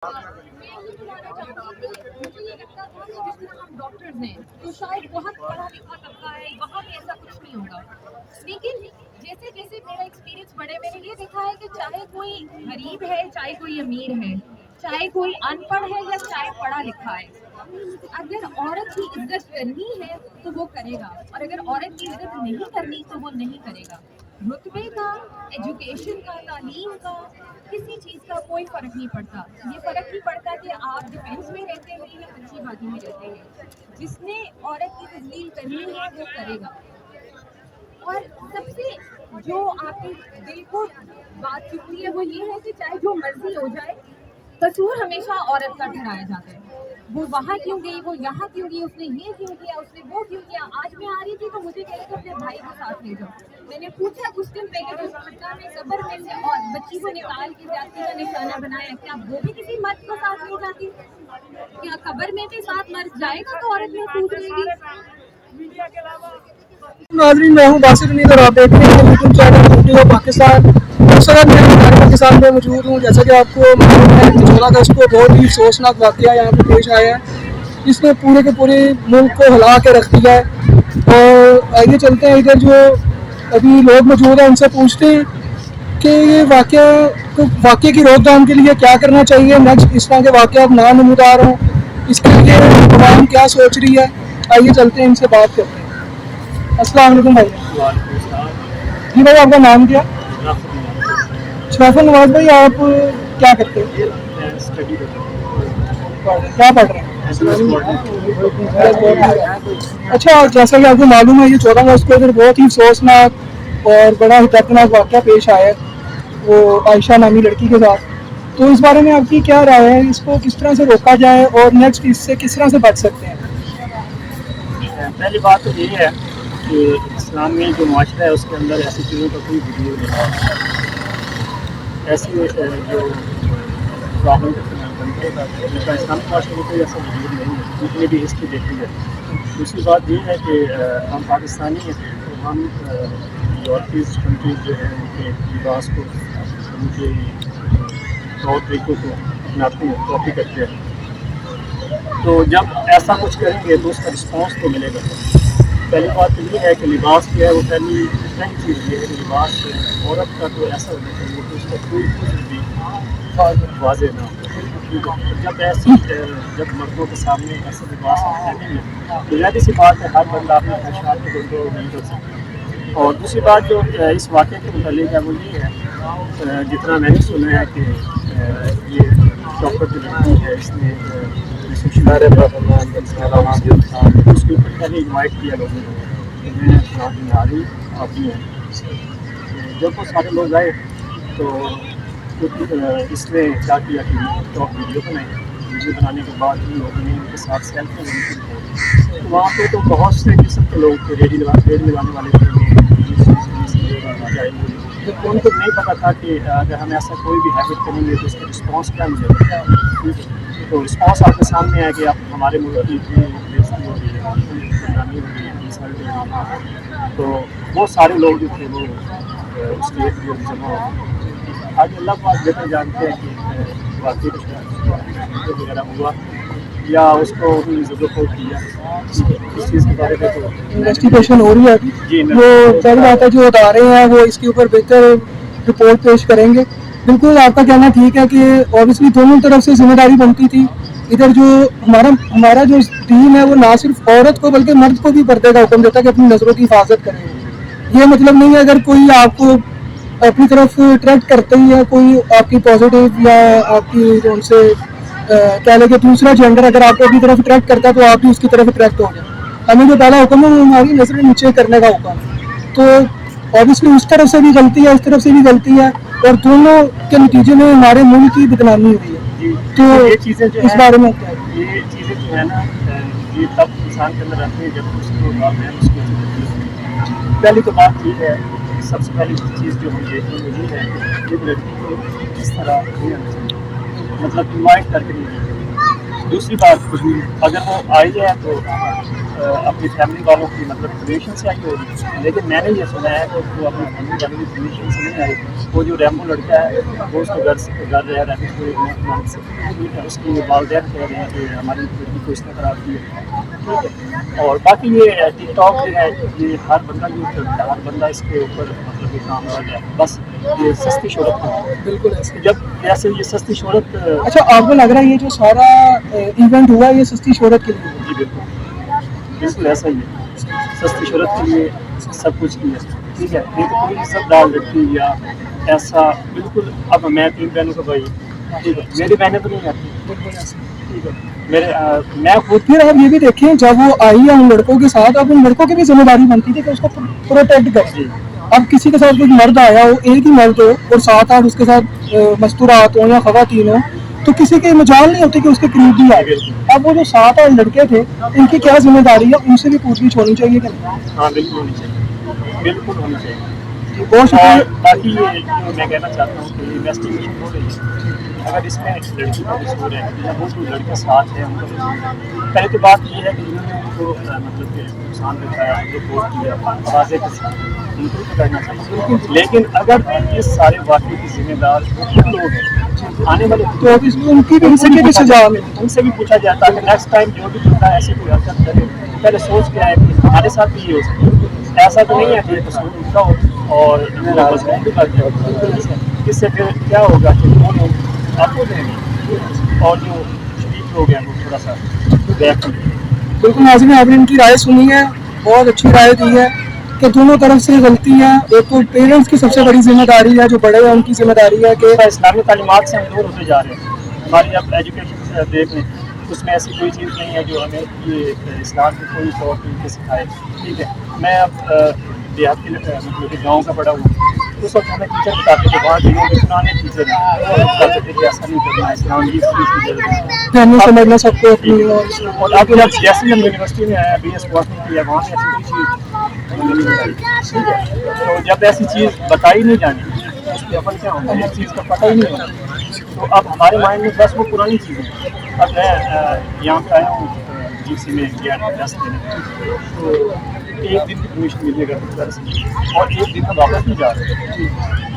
मैं ये बताना चाहती हूँ कि मुझे ये लगता था कि जिस तरह हम डॉक्टर्स हैं तो शायद बहुत पढ़ा लिखा तबका है, वहाँ पे ऐसा कुछ नहीं होगा। लेकिन जैसे जैसे मेरा एक्सपीरियंस बढ़े, मैंने ये देखा है कि चाहे कोई गरीब है, चाहे कोई अमीर है, चाहे कोई अनपढ़ है या चाहे पढ़ा लिखा है, अगर औरत की इज्जत करनी है तो वो करेगा, और अगर औरत की इज्जत नहीं करनी तो वो नहीं करेगा। रुतबे का, एजुकेशन का, तालीम का, किसी चीज़ का कोई फ़र्क नहीं पड़ता। ये फ़र्क नहीं पड़ता कि आप डिफेंस में रहते हैं या अच्छी बाजी में रहते हैं। जिसने औरत की तजलील करनी है वो करेगा। और सबसे जो आपके दिल को बात चुभती है वो ये है कि चाहे जो मर्जी हो जाए, कसूर हमेशा औरत का ठहराया जाता है। वो वहाँ क्यों गई, वो यहाँ क्यों गई, उसने ये क्यों किया, उसने वो क्यों किया। आज मैं आ रही थी तो मुझे कह रहे थे अपने भाई को साथ ले जाओ। मैंने पूछा कुछ दिन पहले जो पटना में कब्र में से और बच्ची को निकाल के जाती का निशाना बनाया, क्या वो भी किसी मर्द को साथ ले जाती? क्या कब्र में भी साथ मर्द जाएगा तो औरत महफूज रहेगी? नाज़रीन, मैं हूँ बासिर मीर और आप देख रहे हैं YouTube channel YouTube of Pakistan. इस वक्त मैं हमारे पाकिस्तान में मौजूद हूँ। जैसा कि आपको मालूम है कि 14 अगस्त को बहुत ही अफसोसनाक वाक़या यहाँ पर पेश आया है, जिसने पूरे के पूरे मुल्क को हिला के रख दिया है। और आइए चलते हैं इधर जो अभी लोग मौजूद हैं उनसे पूछते हैं कि ये वाक़े की रोकथाम के लिए क्या करना चाहिए। नेक्स्ट इस तरह के वाक़े अब ना नमूदार हों, इसके लिए अवाम क्या सोच रही है। आइए चलते हैं, इनसे बात करते हैं। अस्सलाम वालेकुम भाई। जी भाई, आपका नाम क्या? शराफत नवाज भाई, आप क्या करते हैं? क्या पढ़ रहे हैं? अच्छा, जैसा कि आपको मालूम है ये 14 अगस्त को इधर बहुत ही अफसोसनाक और बड़ा ही दर्दनाक वाक़या पेश आया है, वो आयशा नामी लड़की के साथ। तो इस बारे में आपकी क्या राय है, इसको किस तरह से रोका जाए और नेक्स्ट इससे किस तरह से बच सकते हैं? पहली बात तो ये है कि इस्लाम में जो माशरा है उसके अंदर ऐसी चीज़ों का कोई वजूद नहीं है। ऐसी जो प्रॉब्लम जिसका इस्लामिक माशरे में कोई ऐसा वजूद नहीं है, जितनी भी हिस्ट्री देखी जाए। दूसरी बात ये है कि हम पाकिस्तानी हैं तो हम यूरोपीय कंट्रीज जो है उनके लिबास को, उनके तौर तरीक़ों को अपनाते हैं, कॉपी करते हैं। तो जब ऐसा कुछ करेंगे तो उसका रिस्पॉन्स तो मिलेगा। पहली बात तो ये है कि लिबास जो है वो पहली चीज़ ये है कि लिबास औरत का तो ऐसा होना चाहिए कि उसका कोई कुछ भी वाज़ेह ना हो। जब मर्दों के सामने ऐसा लिबास पहनेंगे तो ज़ाहिर सी बात है हर बंदा अपने ख्वाहिशात को कंट्रोल नहीं कर सकता। और दूसरी बात जो इस वाक़े के मुतालिक है वो ये है, जितना मैंने सुना है कि ये डॉक्टर जो लड़की है इसने उसके ऊपर पहले इन्वाइट किया लोगों ने आ रही आती हैं। जब वो सारे लोग आए तो इसने क्या किया कि टॉप वीडियो बनाई। वीडियो बनाने के बाद उन लोगों ने उनके साथ सेल्फी लेनी शुरू कर दी। तो वहाँ पे तो बहुत से किस्म के लोग थे, रेडी लगाने वाले थे, तो उनको नहीं पता था कि अगर हम ऐसा कोई भी हैबिट करेंगे तो उसका रिस्पॉन्स क्या मिलेगा। तो रिस्पॉन्स आपके सामने है कि आप हमारे मुल्क की इतनी बेइज्जती हो रही है, बदनामी हो रही है, इंसल्ट हो रही है। तो बहुत सारे लोग जो थे वो उसके एक जमा हो गए। आगे अल्लाह पाक बेहतर जानते हैं कि वाकई वगैरह हुआ या उसको ज़रूरत किया इस चीज़ के बारे में। तो इन्वेस्टिगेशन हो रही है अभी जी, वो जाहिर बात है जो अदारे हैं वो इसके ऊपर बेहतर रिपोर्ट पेश करेंगे। बिल्कुल आपका कहना ठीक है कि ऑब्वियसली दोनों तरफ से जिम्मेदारी बनती थी। इधर जो हमारा जो टीम है वो ना सिर्फ औरत को बल्कि मर्द को भी पर्दे का हुक्म देता है कि अपनी नज़रों की हिफाजत करें। ये मतलब नहीं है अगर कोई आपको अपनी तरफ अट्रैक्ट करते ही है, कोई आपकी पॉजिटिव या आपकी जो उनसे कह लें कि दूसरा जेंडर अगर आपको अपनी तरफ अट्रैक्ट करता है तो आप भी उसकी तरफ अट्रैक्ट हो जाए। हमें जो पहला हुक्म है वो हमारी नजरें नीचे करने का हुक्म है। तो ऑब्वियसली उस तरफ से भी गलती है, इस तरफ से भी गलती है, और दोनों के नतीजे में हमारे मुल्क की बदनामी हुई है। तो ये चीज़ें जो इस बारे में क्या है? ये चीज़ें जो है ना ये तब इंसान के अंदर आती है जब उसको पहली तो बात ये है, सबसे पहली चीज़ जो हम देखेंगे ये है कि लड़की को इस तरह नहीं आना चाहिए, मतलब इन्वाइट करके नहीं। दूसरी बात अगर वो आई है तो اپنی فیملی والوں کی مطلب پرمیشن سے آئی ہوگی، لیکن میں نے یہ سنا ہے کہ وہ اپنی فیملی والوں کی پرمیشن سے نہیں آئی. وہ جو ریمبو لڑکا ہے وہ اس کو گھر رہ رہا ہے ٹھیک ہے. اس کی والدین کہہ رہے ہیں کہ ہماری لڑکی کو اس نے خراب کی ہے ٹھیک ہے. اور باقی یہ ٹک ٹاک جو ہے یہ ہر بندہ یوز کرتا ہے، ہر بندہ اس کے اوپر مطلب یہ کام کر رہا ہے. بس یہ سستی شہرت ہے. بالکل ایسے. جب جیسے یہ سستی شہرت اچھا آپ کو لگ رہا ہے یہ جو سارا ایونٹ ہوا یہ سستی شہرت کے لیے؟ جی بالکل بالکل ایسا ہی ہے. سستی شہرت کے لیے سب کچھ کیا ٹھیک ہے. نہیں تو کوئی عزت دار لڑکی یا ایسا بالکل. اب میں 3 بہنوں کا بھائی ٹھیک ہے، میری بہنیں تو نہیں آتی ٹھیک ہے. میں خود پھر آپ یہ بھی دیکھیں جب وہ آئی ہے ان لڑکوں کے ساتھ، اب ان لڑکوں کی بھی ذمہ داری بنتی تھی کہ اس کو پروٹیکٹ کریں. اب کسی کے ساتھ کوئی مرد آیا ہو، ایک ہی مرد ہو اور 7 8 اس کے ساتھ مستورات ہوں یا خواتین ہوں، تو کسی کی مجال نہیں ہوتی کہ اس کے قریب بھی آئے. اب وہ جو 7 8 لڑکے تھے ان کی کیا ذمہ داری ہے، ان سے بھی پوچھ گچھ ہونی چاہیے کہ نہیں؟ ہاں بالکل ہونی چاہیے، بالکل ہونی چاہیے. بہت شکریہ. اور باقی یہ جو میں کہنا چاہتا ہوں کہ انویسٹیگیشن ہو رہی ہے، اگر اس میں لڑکی کا قصور ہے یا وہ جو لڑکے ساتھ ہیں ان کا قصور ہے. پہلے تو بات یہ ہے کہ انہوں نے ان کو مطلب کہ نقصان دکھایا، ان کو کوٹ کیا آوازیں کسی ان کو پکڑنا چاہیے. لیکن اگر اس سارے واقعے کی ذمہ دار وہ لوگ ہیں آنے والے تو اب اس میں ان کی بھی بھی سزا ان سے بھی پوچھا جاتا ہے کہ نیکسٹ ٹائم جو بھی بندہ ایسی کوئی حرکت کرے پہلے سوچ کے آئے کہ ہمارے ساتھ بھی یہ ہو سکتا ہے. ایسا تو نہیں ہے کہ قصور ان کا ہو اور مضمون بھی کر دیا. اس سے پھر کیا ہوگا کہ وہ لوگ آپ کو دیں گے اور جو شریف لوگ ہیں وہ تھوڑا سا بیک کریں. بالکل ناظرین آپ نے ان کی رائے سنی ہے، بہت اچھی رائے دی ہے کہ دونوں طرف سے غلطی ہے. ایک تو پیرنٹس کی سب سے بڑی ذمہ داری ہے، جو بڑے ہیں ان کی ذمہ داری ہے کہ اسلامی تعلیمات سے ہم دور ہوتے جا رہے ہیں. ہماری اب ایجوکیشن سے دیکھ لیں اس میں ایسی کوئی چیز نہیں ہے جو ہمیں یہ اسلام کے کوئی طور طریقے سکھائے ٹھیک ہے. میں اب دیہات کے مطلب کہ گاؤں کا پڑھا ہوں، اس وقت ہمیں ٹیچر بتاتے تھے وہاں کے جو پرانے ٹیچر ہیں وہ بتاتے تھے کہ ایسا نہیں کرنا ہے، اسلام کی اس چیز کی ضرورت ہے. فیملی سمجھنا سب کو اپنی. اور اب جیسے ہم یونیورسٹی میں آیا BS واٹنگ کیا وہاں پہ ایسی کوئی چیز ہمیں نہیں بتائی ٹھیک ہے. تو جب ایسی چیز بتائی نہیں جانی اس کے عمل کیا ہوگا، اس چیز کا پتہ ہی نہیں ہوگا. تو اب ہمارے مائنڈ میں بس وہ پرانی چیزیں. اب میں یہاں پہ آیا ہوں GC میں ٹیسٹ دینے، تو 1 دن کی پرمیشن ملے گا اور 1 دن کا واپس نہیں جا رہے.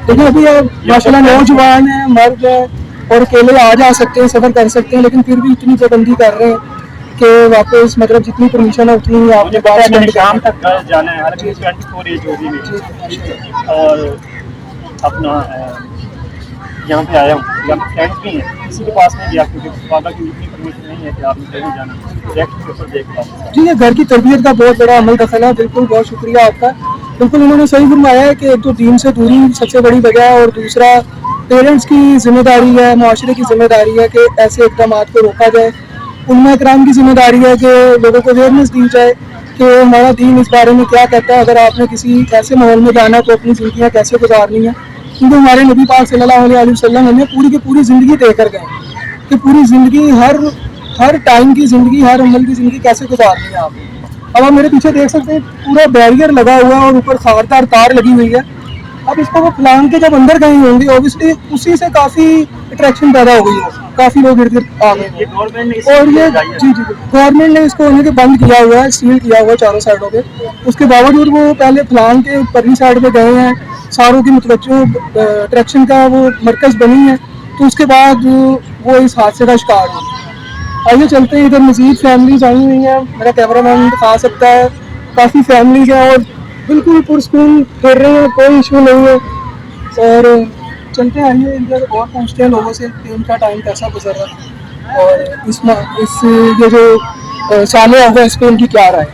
دیکھیں ابھی آپ ماشاء اللہ نوجوان ہیں، مرد ہیں اور اکیلے آ جا سکتے ہیں، سفر کر سکتے ہیں، لیکن پھر بھی اتنی پابندی کر رہے ہیں کہ واپس مطلب جتنی پرمیشن ہے اتنی آپ نے شام تک جانا ہے. ہر 24 ایج ہوگی میری اور اپنا یہاں پہ آیا ہوں. یہاں پہ فرینڈس بھی ہیں، کسی کے پاس نہیں گیا کیونکہ بابا کی اتنی پرمیشن نہیں ہے کہ آپ نے کہیں جانا ڈائریکٹ پیپر دیکھ پاؤ. جی یہ گھر کی تربیت کا بہت بڑا عمل دخل ہے. بالکل بہت شکریہ آپ کا. بالکل انہوں نے صحیح فرمایا ہے کہ ایک تو دین سے دوری سب سے بڑی وجہ ہے اور دوسرا پیرنٹس کی ذمہ داری ہے، معاشرے کی ذمہ داری ہے کہ ایسے اقدامات کو روکا جائے. علماء کرام کی ذمہ داری ہے کہ لوگوں کو اویئرنیس دی جائے کہ ہمارا دین اس بارے میں کیا کہتا ہے. اگر آپ نے کسی ایسے ماحول میں جانا تو اپنی زندگیاں کیسے گزارنی ہیں، کیونکہ ہمارے نبی پاک صلی اللہ علیہ وسلم ہمیں پوری کی پوری زندگی دے کر گئے کہ پوری زندگی ہر ٹائم کی زندگی، ہر عمل کی زندگی کیسے گزارنی ہے آپ. اب آپ میرے پیچھے دیکھ سکتے ہیں پورا بیریئر لگا ہوا ہے اور اوپر خاردار تار لگی ہوئی ہے. اب اس کو وہ پلان کے جب اندر گئے ہوں گے اوبیسلی اسی سے کافی اٹریکشن پیدا ہو گئی ہے، کافی لوگ ارد گرد آ گئے ہیں. اور یہ جی گورنمنٹ نے اس کو انہیں بند کیا ہوا ہے، سیل کیا ہوا ہے چاروں سائڈوں پہ. اس کے باوجود وہ پہلے پلان کے پرلی سائڈ پہ گئے ہیں، ساروں کی متوجہ اٹریکشن کا وہ مرکز بنی ہے، تو اس کے بعد وہ اس حادثے کا شکار ہوئی. آئیے چلتے ہیں، ادھر مزید فیملیز آئی ہوئی ہیں، میرا کیمرہ مین دکھا سکتا ہے. کافی فیملیز ہیں اور بالکل پرسکون پھر رہے ہیں، کوئی ایشو نہیں ہے. اور چلتے ہیں، آئیے ادھر اور پوچھتے ہیں لوگوں سے کہ ان کا ٹائم کیسا گزر رہا ہے اور اس یہ جو سامنے ہوگا اس پہ ان کی کیا رائے.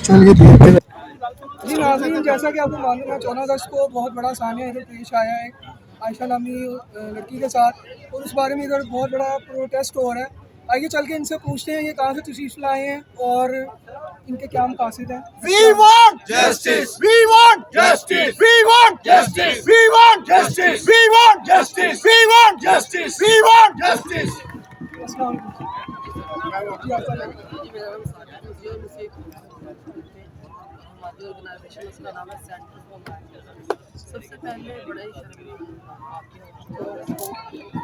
چلیے دیکھتے ہیں. جی ناظرین جیسا کہ آپ کو معلوم ہے 14 اگست کو بہت بڑا سانحہ ادھر پیش آیا ہے عائشہ نامی لڑکی کے ساتھ، اور اس بارے میں ادھر بہت بڑا پروٹیسٹ ہو رہا ہے. آئیے چل کے ان سے پوچھتے ہیں یہ کہاں سے تشریف لائے ہیں اور ان کے کیا مقاصد ہیں. We want justice. We want justice. We want justice. We want justice. We want justice. We want justice. We want justice. السلام علیکم. जो ऑर्गेनाइजेशन उसका नाम है सेंटर फॉर मैनेजर। सबसे पहले बड़ा ही शर्मिंदा वाक़या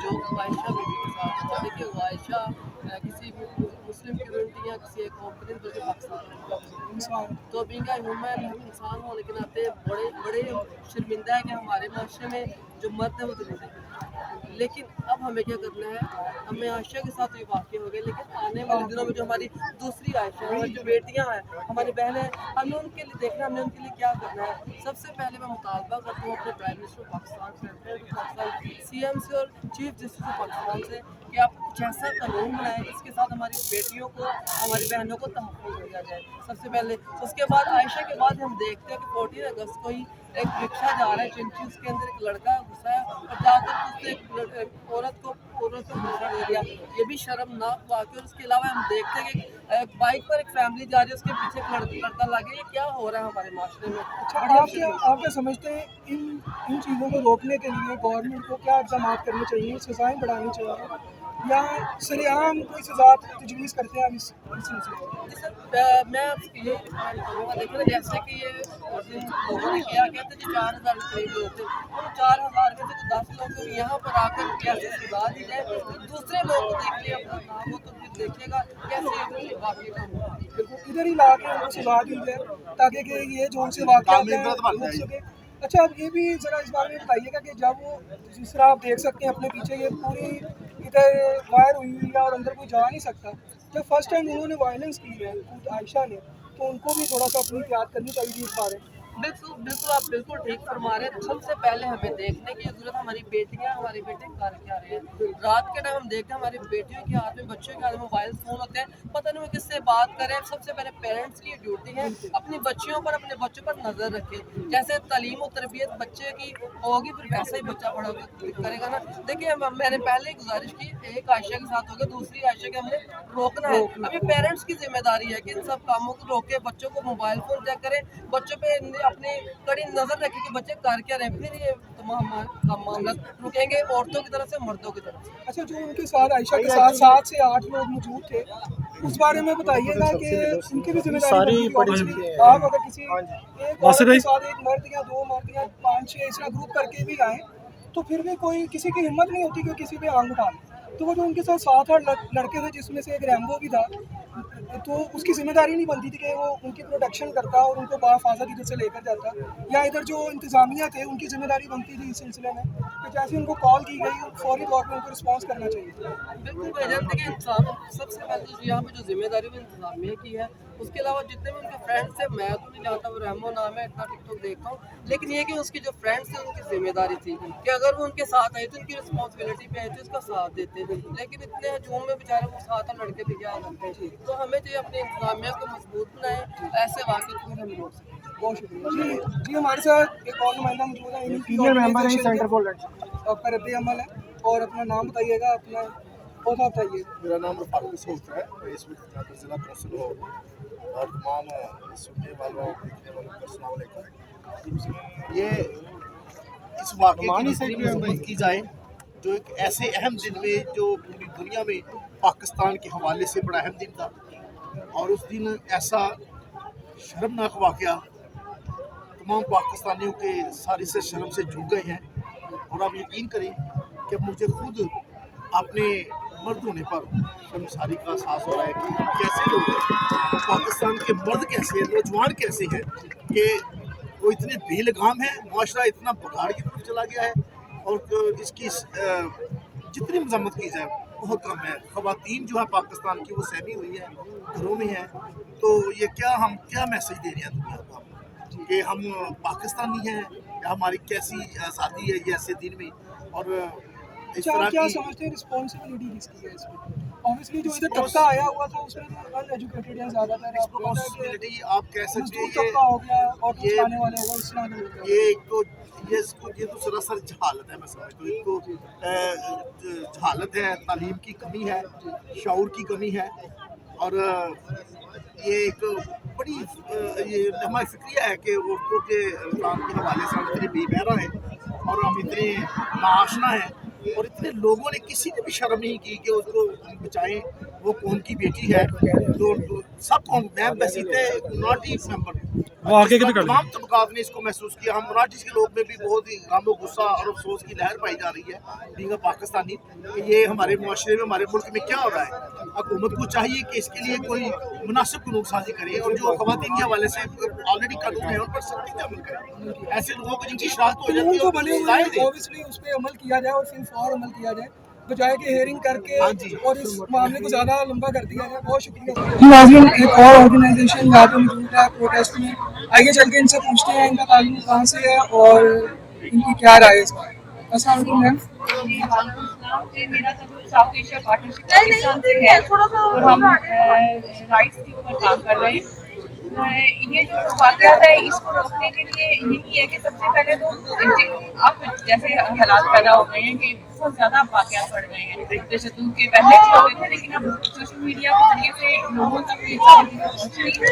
जो आयशा बेबी के साथ हुआ। देखिए आयशा किसी भी मुस्लिम कम्युनिटी या किसी एक कौम के नहीं बल्कि पाकिस्तान में, तो बीइंग अ ह्यूमन हम इंसान होने के नाते बड़े शर्मिंदा है कि हमारे माशरे में जो मर्द है वो तो नहीं। लेकिन अब हमें क्या करना है, हमें आयशा के साथ ये वाक़या हो गया, लेकिन आने वाले दिनों में जो हमारी दूसरी आयशा है, हमारी जो बेटियां हैं, हमारी बहनें हैं, हमें उनके लिए देखना, हमने उनके लिए क्या करना है। सबसे पहले मैं मुतालबा करता हूँ अपने प्राइम मिनिस्टर पाकिस्तान से, CM से और चीफ जस्टिस ऑफ पाकिस्तान से कि आप कुछ ऐसा कानून बनाएं जिसके साथ हमारी बेटियों को, हमारी बहनों को तहफ़्फ़ुज़ दिया जाए सबसे पहले। उसके बाद आयशा के बाद हम देखते हैं कि 14 अगस्त को ही एक रिक्शा जा रहा है चिंची, उसके अंदर एक लड़का घुसा है और ज़्यादातर उससे एक औरत को घुसा दे दिया। ये भी शर्मनाक वाक़या। और उसके अलावा हम देखते हैं कि बाइक पर एक फैमिली जा रही है, उसके पीछे एक लड़का लगे। ये क्या हो रहा है हमारे माशरे में? आप क्या समझते हैं इन चीज़ों को रोकने के लिए गवर्नमेंट को क्या इक़दाम करने चाहिए, सज़ाएँ बढ़ानी चाहिए या सरेआम कोई सज़ा तजवीज़ करते हैं आप इस सिलसिले में? जी सर, मैं आपसे ये कहूँगा, देखिए ना, जैसे कि ये उस दिन लोगों ने किया, कहते थे 4000 के करीब लोग थे, उन 4000 में से 10 लोग को यहाँ पर आकर कैसे सजा दी जाए, तो दूसरे लोग को देखिए अपना नाम हो तो फिर देखिएगा कैसे वाक़ई का हुआ। बिल्कुल इधर ही ला के उनको सजा दी जाए ताकि कि ये जो उनसे वाक़या रुक सके। अच्छा, अब ये भी ज़रा इस बारे में बताइएगा कि जब वो जिस तरह आप देख सकते हैं अपने पीछे ये पूरी इधर वायर हुई हुई है और अंदर कोई जा नहीं सकता, जब फर्स्ट टाइम उन्होंने वायलेंस की है खुद आयशा ने, तो उनको भी थोड़ा सा अपनी एहतियात करनी चाहिए इस बारे में। बिल्कुल आप बिल्कुल ठीक फरमा रहे हैं। सबसे पहले हमें देखने की ज़रूरत है हमारी बेटियां, हमारे बेटे कर क्या रहे हैं। रात के टाइम हम देखते हैं हमारी बेटियों के हाथ में, बच्चों के हाथ में मोबाइल फ़ोन होते हैं, पता नहीं वो किससे बात करें। सबसे पहले पेरेंट्स की ड्यूटी है अपनी बच्चियों पर, अपने बच्चों पर नज़र रखें। जैसे तालीम और तरबियत बच्चे की होगी फिर वैसा ही बच्चा बड़ा करेगा ना। देखिए मैंने पहले ही गुजारिश की, एक आयशा के साथ हो गया, दूसरी आयशा के हमने रोकना है। अभी पेरेंट्स की जिम्मेदारी है कि इन सब कामों को रोके, बच्चों को मोबाइल फ़ोन चेक करें, बच्चों पे अपनी कड़ी नजर रखें कि बच्चे कर क्या रहे हैं, फिर ये तमाम मामला रुकेंगे औरतों की तरफ से, मर्दों की तरफ से। अच्छा, जो उनके साथ आयशा के साथ 7 से 8 लोग मौजूद थे, उस बारे में बताइएगा कि उनकी भी जिम्मेदारी बनती है। आप अगर किसी एक औरत के साथ एक मर्द या 2 मर्द या 5-6 इस तरह ग्रुप करके भी आए तो फिर भी कोई किसी की हिम्मत नहीं होती कि किसी पे आंख उठा ले। तो वो जो उनके साथ 7-8 लड़के थे जिसमें से एक रैम्बो भी था, तो उसकी जिम्मेदारी नहीं बनती थी कि वो उनकी प्रोटेक्शन करता और उनको बाहिफाजत इधर से लेकर जाता, या इधर जो इंतज़ामिया थे उनकी जिम्मेदारी बनती थी इस सिलसिले में कि जैसे उनको कॉल की गई फौरी तौर पर उनको रिस्पॉन्स करना चाहिए। बिल्कुल भाईजान, देखिए इंसान सबसे पहले तो यहाँ पे जो जिम्मेदारी वो इंतजामिया की है। उसके अलावा जितने भी उनके फ्रेंड्स थे, मैं तो नहीं जानता, वो रहमो नाम है, इतना टिकटॉक देखता हूँ, लेकिन ये कि उसकी जो फ्रेंड्स थे उनकी जिम्मेदारी थी कि अगर वो उनके साथ आए तो उनकी रिस्पॉन्सिबिलिटी पे आए थे उसका साथ देते थे। लेकिन इतने हजूम में बेचारे वो 7 लड़के भी क्या करते हैं, तो हमें चाहिए अपनी इंतजामिया को मजबूत बनाए, ऐसे वाक़े को हम रोक सकें। बहुत शुक्रिया जी। हमारे साथ एक और नुमाइंदा मौजूद है, सीनियर मेंबर है सेंटर फॉर आपका रद्द अमल है, और अपना नाम बताइएगा, अपना पौधा बताइए। मेरा नाम रफ़ाक सूफ है, मैं इस वक्त जिला कौंसिल हूँ और तमाम सुनने वालों देखने वालों को अस्सलाम वालेकुम। ये इस वाक़े की मजम्मत की जाए जो एक ऐसे अहम दिन में जो पूरी दुनिया में पाकिस्तान के हवाले से बड़ा अहम दिन था, और उस दिन ऐसा शर्मनाक वाक़या तमाम पाकिस्तानियों के सारे से शर्म से झुक गए हैं। और आप यकीन करें कि मुझे खुद अपने मर्द होने पर शर्मसारी का एहसास हो रहा है कि हम कैसे लोग हैं, पाकिस्तान के मर्द कैसे हैं, नौजवान कैसे हैं कि वो इतने बेलगाम हैं, मुआशरा इतना बगाड़ की तरफ चला गया है, और इसकी जितनी मजम्मत की जाए बहुत कम है। ख़वातीन जो है पाकिस्तान की वो सहमी हुई है, घरों में है, तो ये हम क्या मैसेज दे रहे हैं दुनिया को कि हम पाकिस्तानी हैं, या हमारी कैसी आज़ादी है ये ऐसे दिन में। और क्या समझते हैं रिस्पॉन्सिबिलिटी किसकी है इसमें? ऑब्वियसली जो इधर तबका आया हुआ था उसमें तो अनएजुकेटेड हैं ज़्यादातर, रिस्पॉन्सिबिलिटी आप कह सकते हैं तबका हो गया और कुछ खाने वाले हो गए, इस तरह के ये एक तो ये तो सरासर जहालत है। मैं समझता हूँ एक तो जहालत है, तालीम की कमी है, शऊर की कमी है, और ये एक बड़ी ये हमारी फिक्रिया है कि औरतों के काम के हवाले से हम इतने बेबहरा हैं और हम इतने नाआशना हैं, और इतने लोगों ने किसी ने भी शर्म नहीं की कि उसको बचाएं। वो कौम की बेटी है, तो सब कौम, मैं बसीते नॉट ई मेंबर आगे कितने कर तमाम तबकात ने इसको महसूस किया। हम मराठी के लोग में भी बहुत ही गम गुस्सा और अफसोस की लहर पाई जा रही है बीइंग अ पाकिस्तानी कि ये हमारे मुआशरे में, हमारे मुल्क में क्या हो रहा है। हुकूमत को चाहिए कि इसके लिए कोई मुनासिब कानून साजी करे और जो खवातीन के हवाले से ऑलरेडी कानून है उन पर सख्ती से अमल करे। ऐसे लोगों को जिनकी शरारत हो जाती है जो बने हुए हैं है ऑब्वियसली उस पर अमल किया जाए और फिर फौर अमल किया जाए, बजाय कि हेयरिंग करके और इस मामले को ज़्यादा लंबा कर दिया जाए। बहुत शुक्रिया। नाज़रीन, एक और ऑर्गेनाइजेशन यहाँ पे मौजूद है प्रोटेस्ट में, आइए चल के इनसे पूछते हैं इनका ताल्लुक कहाँ से है और इनकी क्या राय है इस बार। अस्सलाम वालेकुम मैम। मेरा साउथ एशिया पार्टनरशिप पाकिस्तान से है और हम राइट्स के ऊपर काम कर रहे हैं। ये जो वाक़यात है इसको रोकने के लिए यही है कि सबसे पहले तो अब जैसे हालात पैदा हो गए हैं कि बहुत ज़्यादा वाक़यात बढ़ गए हैं। तशद्दुद के पहले भी होते थे लेकिन अब सोशल मीडिया के जरिए से लोगों तक ये सारी चीज़ें पहुँच रही हैं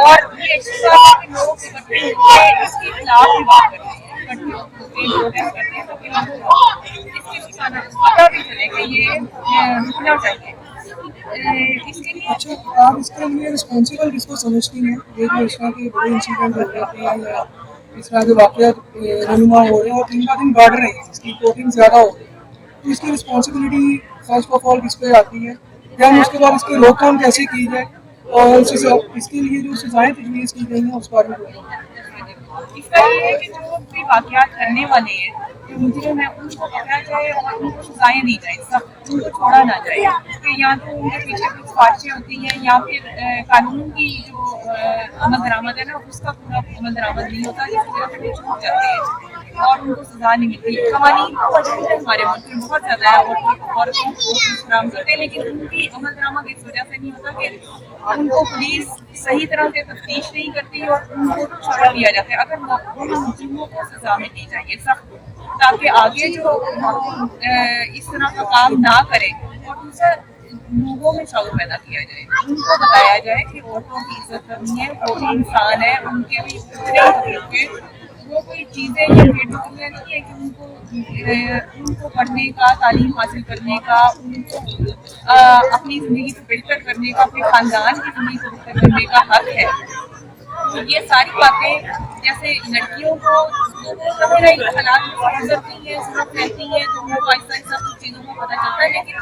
और ये अच्छी बात है कि लोग इकट्ठे होकर इसके खिलाफ भी बात करते हैं, इकट्ठे होकर प्रोटेस्ट करते हैं ताकि लोगों को इसके पता भी चले कि ये रुकना चाहिए। इसके लिए अच्छा, आप इसके लिए रिस्पॉन्सिबल किसको समझती हैं? ये जो इस तरह के बड़े इंसिडेंट हो जाते हैं या इस तरह के वाक़यात रहनुमा हो रहे हैं और दिन ब दिन बढ़ रहे हैं, इसकी रिपोर्टिंग ज़्यादा हो रही है, तो इसकी रिस्पॉन्सिबिलिटी फर्स्ट ऑफ ऑल किस पे आती है? दैन उसके बाद इसकी रोकथाम कैसे की जाए और इसके लिए जो सज़ाएँ तजवीज़ की गई हैं उस बारे में बताइए। इसका ये है कि जो भी वाक़यात करने वाले हैं, जो मुजरिम है उनको पकड़ा जाए और उनको सजाएं दी जाए, सब उनको छोड़ा ना जाए कि या तो उनके पीछे कुछ साजिशें होती हैं या फिर कानून की जो अमल दरामद है ना उसका पूरा अमल दरामद नहीं होता, जिसकी वजह से वो छूट जाते हैं और उनको सजा नहीं मिलती। कवानीन का वजूद हमारे मुल्क में बहुत ज़्यादा है और औरतों को इस्लाम करते हैं लेकिन उनकी अमल दरामद इस वजह से नहीं होता कि उनको पुलिस सही तरह से तफ्तीश नहीं करती और उनको छोड़ दिया जाता है। अगर उन मुजरिमों को सजा मिलनी चाहिए सख्त, ताकि आगे जो इस तरह का काम ना करे और दूसरा लोगों में शऊर पैदा किया जाए, उनको बताया जाए कि औरतों की इज्जत करनी है, वो भी इंसान है, उनके भी के वो कोई चीज़ें या बेटुकियाँ नहीं है कि उनको पढ़ने का, तालीम हासिल करने का, उनको अपनी ज़िंदगी को बेहतर करने का, अपने ख़ानदान की ज़िंदगी को बेहतर करने का हक है। तो ये सारी बातें जैसे लड़कियों को कभी हालात में गुजरती हैं, जरूरत रहती है तो उनको आहिस्ता आहिस्ता कुछ चीज़ों का पता चलता है, लेकिन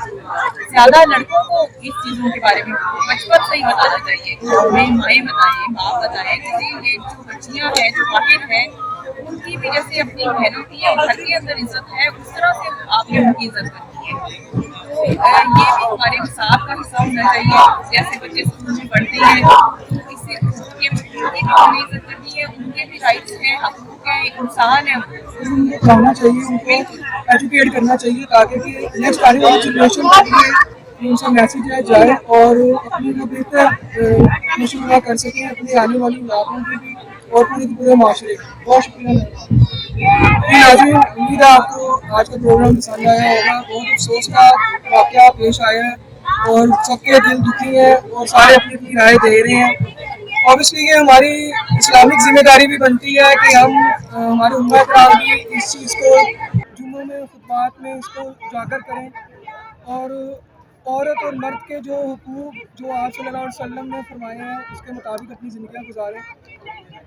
ज़्यादा लड़कों को इस चीज़ों के बारे में बचपन से ही बताना चाहिए। हमें माएँ बताएं, बाप बताएं कि ये जो बच्चियाँ हैं जो बाहर हैं उनकी भी जैसे अपनी बहनों की या घर के अंदर इज्जत है उस तरह से आपने उनकी इज्जत करनी है। तो ये भी हमारे निसाब का हिस्सा होना चाहिए। जैसे बच्चे स्कूल में पढ़ते हैं इससे उनकी भी हमें इज्जत करनी है, उनके भी राइट्स हैं, हकूक़ हैं, इंसान है, उनको पढ़ाना चाहिए, उनको एजुकेट करना चाहिए ताकि कि नेक्स्ट आने वाली जनरेशन के लिए उनसे मैसेज जाए और अपनी जो बेहतर मुश्किल कर सकें अपनी आने वाली औलादों की भी और पूरे माशरे का। बहुत शुक्रिया। नाज़रीन, उम्मीद है आपको आज का प्रोग्राम पसंद आया होगा। बहुत अफसोस का वाक़या पेश आया है और सबके दिल दुखी हैं और सारे अपनी अपनी राय दे रहे हैं। ऑब्वियसली ये हमारी इस्लामिक जिम्मेदारी भी बनती है कि हम हमारे उम्मत कराम भी इस चीज़ को जुम्मों में खुतबात में इसको उजागर करें और औरत और मर्द के जो हुकूक जो आप सल्लल्लाहु अलैहि वसल्लम ने फरमाए हैं उसके मुताबिक अपनी ज़िंदगियाँ गुजारें।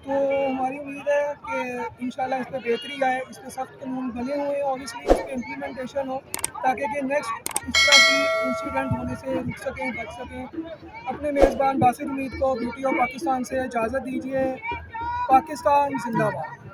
तो हमारी उम्मीद है कि इंशाल्लाह इस पर बेहतरी आए, इस पर सख्त कानून बने हुए हैं, ऑब्वियसली इस पर इम्प्लीमेंटेशन हो ताकि कि नेक्स्ट इस तरह की इंसिडेंट होने से रुक सकें, बच सकें। अपने मेज़बान बासिर उम्मीद को ब्यूटी ऑफ पाकिस्तान से इजाज़त दीजिए। पाकिस्तान जिंदाबाद।